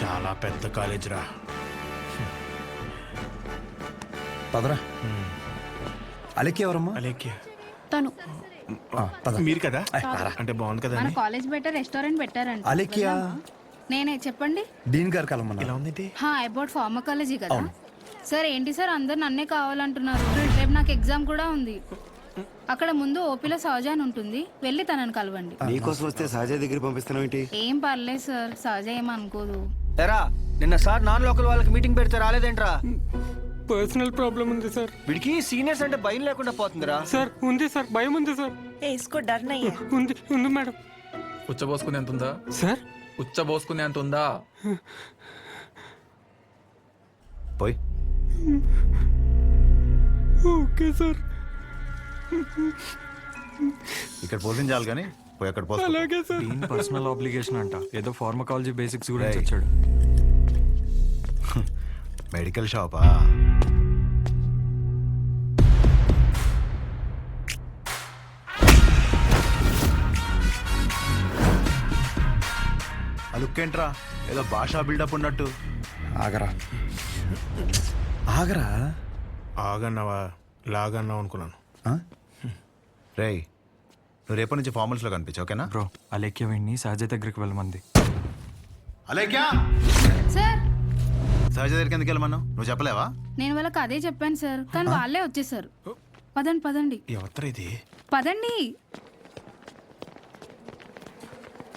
చాలా పెద్ద కాలేజ్ రా. పదరా. అలెక్కి ఎవరమ్మా? అలేఖ్య తను పద. మీరు కదా? అంటే బాగుంది కదా మన అని. కాలేజ్ బయట రెస్టారెంట్ పెట్టారంట. అలెక్కియా? నేనే చెప్పండి. డీన్ గారు కలమన్నా. ఇలా ఉంది అబౌట్ ఫార్మకాలజీ కదా సార్. ఏంటి సార్ అందరు నన్నే కావాలంటున్నారు. రేపు నాకు ఎగ్జామ్ కూడా ఉంది. అక్కడ ముందు ఓపీలో సహజ అని ఉంటుంది, వెళ్ళి తనని కలవండి. నీకోసం వస్తే సహజ దగ్గర పంపిస్తున్నావు ఏంటి? ఏం పర్లేదు సార్, సహజ ఏమనుకోదు. ఎరా నిన్న సార్ నాన్ లోకల్ వాళ్ళకి మీటింగ్ పెడితే రాలేదేంట్రా? పర్సనల్ ప్రాబ్లం ఉంది సార్. వీడికి సీనియర్స్ అంటే భయం లేకుండా పోతుందిరా. సార్ ఉంది సార్, భయం ఉంది సార్. इसको डर नहीं है। ఉంది ఉంది మేడం. ఉచ్చబోసుకునే అంత ఉందా సార్? ఉచ్చబోసుకునే అంత ఉందా? పోయి. Okay sir. ఇక్కడ పోషించాలి కానీ పోయి అక్కడ పోస్తా. అలాగే సార్. పర్సనల్ ఆబ్లిగేషన్ అంట, ఏదో ఫార్మకాలజీ బేసిక్స్ గురించి వచ్చాడు. మెడికల్ షాపా? ఆ లుక్ ఏంట్రా, ఏదో భాషా బిల్డప్ ఉన్నట్టు. ఆగరా ఆగరా. ఆగన్నావా లాగన్నావు అనుకున్నాను. రేయ్, నువ్వు రేపటి నుంచి ఫార్మల్స్లో కనిపించు, ఓకేనా? బ్రో అలేఖ్య వీడిని సహజ దగ్గరికి వెళ్ళమంది. అలేఖ్యా, సార్ సహజ దగ్గరికి ఎందుకు వెళ్ళమన్నావు? నువ్వు చెప్పలేవా? నేను వాళ్ళకి అదే చెప్పాను సార్, కానీ వాళ్ళే వచ్చేసారు. పదండి పదండి ఎవరు ఇది? పదండి.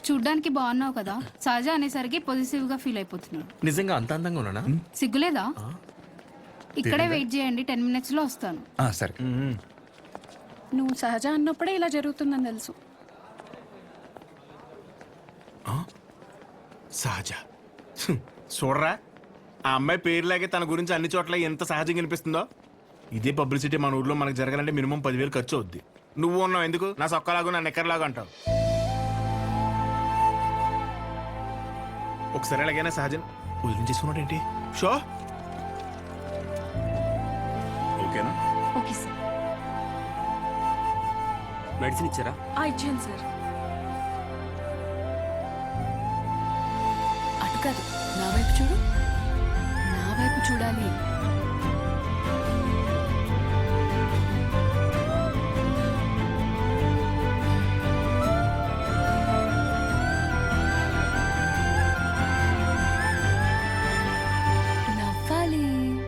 చూడ్డానికి బాగున్నావు కదా, సహజ అనేసరికి పొజిటివ్ గా ఫీల్ అయిపోతున్నాడు. నిజంగా అంత అందంగా ఉన్నానా? సిగ్గులేదా? ఇక్కడే వెయిట్ చేయండి, 10 minutes లో వస్తాను. సరే. నువ్వు సహజ అన్నప్పుడే ఇలా జరుగుతుందని తెలుసు. సహజ చూడరా, ఆ అమ్మాయి పేరులాగే తన గురించి అన్ని చోట్ల ఎంత సహజంగా అనిపిస్తుందో. ఇదే పబ్లిసిటీ మన ఊర్లో మనకు జరగాలంటే మినిమం 10,000 ఖర్చు అవుద్ది. నువ్వు ఉన్నావు ఎందుకు? నా సొక్కలాగా నా నెక్కర్లాగా అంటావు. ఒకసారి ఎలాగైనా సహజన్ వదిలించేసుకున్నాడు ఏంటి? షో ఓకేనా? Okay sir. మెడిసిన్ ఇచ్చారా? ఇచ్చాను సార్. అటు కాదు, నా వైపు చూడు. నా వైపు చూడాలి.